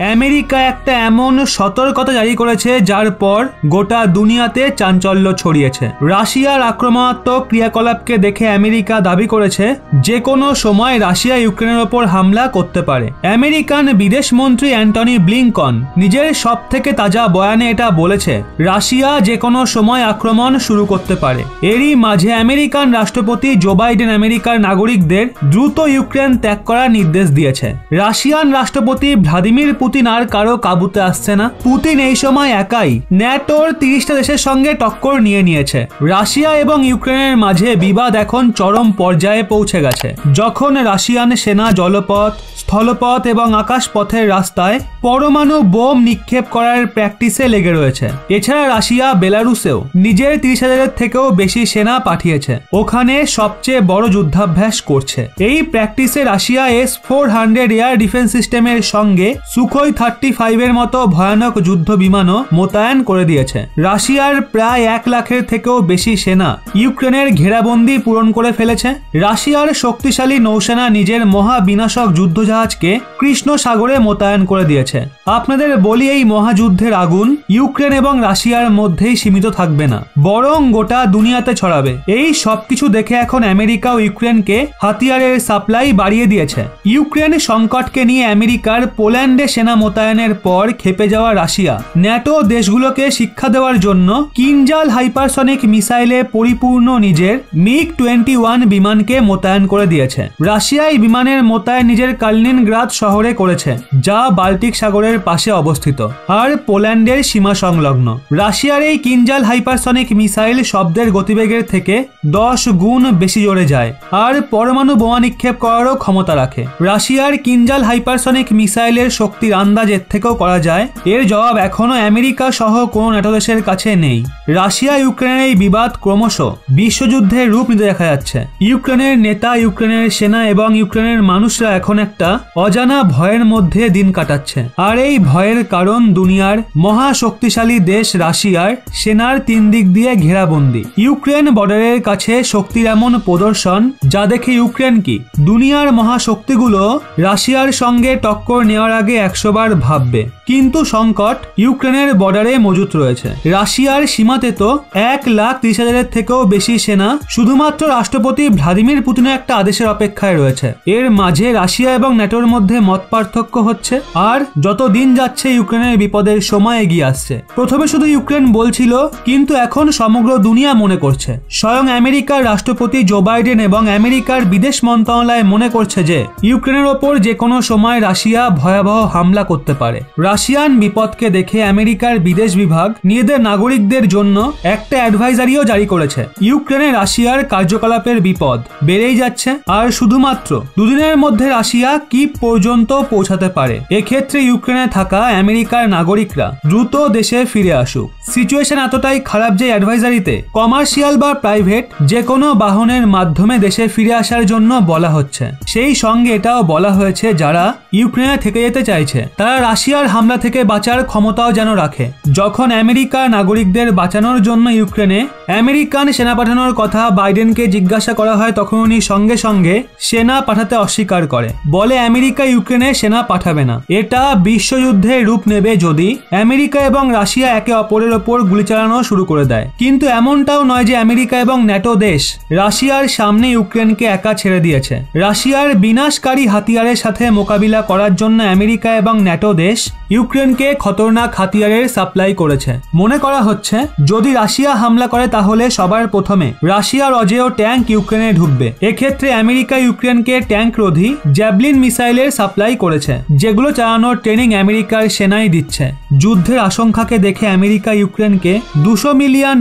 America একটা এমন সতর্কতা জারি করেছে যার পর গোটা দুনিয়াতে চাঞ্চল্য ছড়িয়েছে। রাশিয়ার আক্রমণাত্মক ক্রিয়াকলাপকে দেখে আমেরিকা দাবি করেছে যে কোনো সময় রাশিয়া ইউক্রেনের ওপর হামলা করতে পারে। আমেরিকান বিদেশ মন্ত্রী অ্যান্টনি ব্লিংকন নিজের সবথেকে তাজা বয়ানে এটা বলেছে, রাশিয়া যে কোনো সময় আক্রমণ শুরু করতে পারে। এরই মাঝে আমেরিকান রাষ্ট্রপতি জো বাইডেন আমেরিকার নাগরিকদের দ্রুত ইউক্রেন ত্যাগ করার নির্দেশ দিয়েছে। রাশিয়ান রাষ্ট্রপতি ভ্লাদিমির পুতিন আর কারো কাবুতে আসছে না। পুতিন এই সময় একাই ন্যাটোর 30টা দেশের সঙ্গে টক্কর নিয়েছে। রাশিয়া এবং ইউক্রেনের মাঝে বিবাদ এখন চরম পর্যায়ে পৌঁছে গেছে, যখন রাশিয়ান সেনা জলপথ, স্থলপথ এবং আকাশপথের রাস্তায় পরমাণু বোম নিক্ষেপ করার প্র্যাকটিসে লেগে রয়েছে। এছাড়া রাশিয়া বেলারুসেও নিজের 30,000-এর থেকেও বেশি সেনা পাঠিয়েছে, ওখানে সবচেয়ে বড় যুদ্ধাভ্যাস করছে। এই প্র্যাকটিসে রাশিয়া S-400 এয়ার ডিফেন্স সিস্টেমের সঙ্গে সুখোই 35-এর মতো ভয়ানক যুদ্ধ বিমানও মোতায়েন করে দিয়েছে। রাশিয়ার প্রায় 1 লাখের থেকেও বেশি সেনা ইউক্রেনের ঘেরাবন্দি পূরণ করে ফেলেছে। রাশিয়ার শক্তিশালী নৌসেনা নিজের মহাবিনাশক যুদ্ধজাহাজকে কৃষ্ণ সাগরে মোতায়েন করে দিয়েছে। আপনাদের বলি, এই মহাযুদ্ধের আগুন ইউক্রেন এবং রাশিয়ার মধ্যেই সীমিত থাকবে না, বরং গোটা দুনিয়াতে ছড়াবে। এই সবকিছু দেখে এখন আমেরিকা ও ইউক্রেনকে হাতিয়ারের সাপ্লাই বাড়িয়ে দিয়েছে। ইউক্রেন সংকটকে নিয়ে আমেরিকার পোল্যান্ডে সেনা মোতায়েনের পর ক্ষেপে যাওয়া রাশিয়া ন্যাটো দেশগুলোকে শিক্ষা দেওয়ার জন্য কিনজাল হাইপারসনিক মিসাইলে পরিপূর্ণ নিজের MiG-21 বিমানকে মোতায়েন করে দিয়েছে। রাশিয়া এই বিমানের মোতায়েন নিজের কালিনিনগ্রাদ শহরে করেছে, যা বাল্টিক সাগরের পাশে অবস্থিত আর পোল্যান্ডের সীমা সংলগ্ন। রাশিয়ার এই কিনজাল হাইপারসনিক মিসাইল শব্দের গতিবেগের থেকে 10 গুণ বেশি জোরে যায় আর পরমাণু বোমা নিক্ষেপ করারও ক্ষমতা রাখে। রাশিয়ার কিনজাল হাইপারসনিক মিসাইলের শক্তির আন্দাজ এর থেকেও করা যায়। এর জবাব এখনো আমেরিকা সহ কোনো ন্যাটো দেশের কাছে নেই। রাশিয়া ইউক্রেনের এই বিবাদ ক্রমশ বিশ্বযুদ্ধের রূপ নিতে দেখা যাচ্ছে। ইউক্রেনের নেতা, ইউক্রেনের সেনা এবং ইউক্রেনের মানুষরা এখন একটা অজানা ভয়ের মধ্যে দিন কাটাচ্ছে। আর এই ভয়ের কারণ দুনিয়ার মহা শক্তিশালী দেশ রাশিয়ার সেনার 3 দিক দিয়ে ঘেরাবন্দি। ইউক্রেন বর্ডারের কাছে শক্তির এমন প্রদর্শন যা দেখে ইউক্রেন কি দুনিয়ার মহাশক্তিগুলো রাশিয়ার সঙ্গে টক্কর নেওয়ার আগে 100 বার ভাববে। কিন্তু সংকট ইউক্রেনের বর্ডারে মজুত রয়েছে। রাশিয়ার সীমাতে তো 1,30,000-এর থেকেও বেশি সেনা শুধুমাত্র রাষ্ট্রপতি ভ্লাদিমির পুতিনের একটা আদেশের অপেক্ষায় রয়েছে। এর মাঝে রাশিয়া এবং ন্যাটোর মধ্যে মত পার্থক্য হচ্ছে আর যত দিন যাচ্ছে ইউক্রেনের বিপদের সময় এগিয়ে আসছে। প্রথমে শুধু ইউক্রেন বলছিল, কিন্তু এখন সমগ্র দুনিয়া মনে করছে। স্বয়ং আমেরিকার রাষ্ট্রপতি জো বাইডেন এবং আমেরিকার বিদেশ মন্ত্রণালয় মনে করছে যে ইউক্রেনের ওপর যে কোনো সময় রাশিয়া ভয়াবহ হামলা করতে পারে। রাশিয়ান বিপদকে দেখে আমেরিকার বিদেশ বিভাগ নিজেদের নাগরিকদের জন্য একটা অ্যাডভাইজারিও জারি করেছে। ইউক্রেনে রাশিয়ার কার্যকলাপের বিপদ বেড়েই যাচ্ছে আর শুধুমাত্র 2 দিনের মধ্যে রাশিয়া কিভ পর্যন্ত পৌঁছাতে পারে। এক্ষেত্রে ইউক্রেনে থাকা আমেরিকার নাগরিকরা দ্রুত দেশে ফিরে আসুক। সিচুয়েশন এতটাই খারাপ যে অ্যাডভাইজারিতে কমার্শিয়াল বা প্রাইভেট যে কোনো বাহনের মাধ্যমে দেশে ফিরে আসার জন্য বলা হচ্ছে। সেই সঙ্গে এটাও বলা হয়েছে যারা ইউক্রেনে থেকে যেতে চাইছে তারা রাশিয়ার হামলা থেকে বাঁচার ক্ষমতাও যেন রাখে। যখন আমেরিকার নাগরিকদের বাঁচানোর জন্য ইউক্রেনে আমেরিকান সেনা পাঠানোর কথা বাইডেনকে জিজ্ঞাসা করা হয়, তখন উনি সঙ্গে সঙ্গে সেনা পাঠাতে অস্বীকার করে, বলে আমেরিকা ইউক্রেনে সেনা পাঠাবে না। এটা বিশ্বযুদ্ধের রূপ নেবে যদি আমেরিকা এবং রাশিয়া একে অপরের ওপর গুলি চালানো শুরু করে দেয়। কিন্তু এমনটাও নয় যে আমেরিকা এবং ন্যাটো দেশ রাশিয়ার সামনে ইউক্রেনকে একা ছেড়ে দিয়েছে। রাশিয়ার বিনাশকারী হাতিয়ারের সাথে মোকাবিলা করার জন্য আমেরিকা এবং ন্যাটো দেশ ইউক্রেনকে খতরনাক হাতিয়ারের সাপ্লাই করেছে। মনে করা হচ্ছে যদি রাশিয়া হামলা করে তাহলে সবার প্রথমে রাশিয়ার অজেয় ট্যাঙ্ক ইউক্রেনে ঢুকবে। এক্ষেত্রে আমেরিকা ইউক্রেনকে ট্যাঙ্ক রোধী জ্যাভলিন মিসাইলের সাপ্লাই করেছে, যেগুলো চালানোর ট্রেনিং আমেরিকার সেনাই দিচ্ছে। যুদ্ধের আশঙ্কাকে দেখে আমেরিকা ইউক্রেনকে $200 মিলিয়ন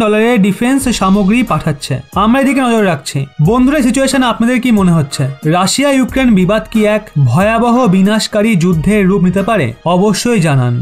ডিফেন্স সামগ্রী পাঠাচ্ছে। আমরা এদিকে নজর রাখছি। বন্ধুরা, সিচুয়েশন আপনাদের কি মনে হচ্ছে? রাশিয়া ইউক্রেন বিবাদ কি এক ভয়াবহ বিনাশকারী যুদ্ধের রূপ নিতে পারে? অবশ্যই জানান।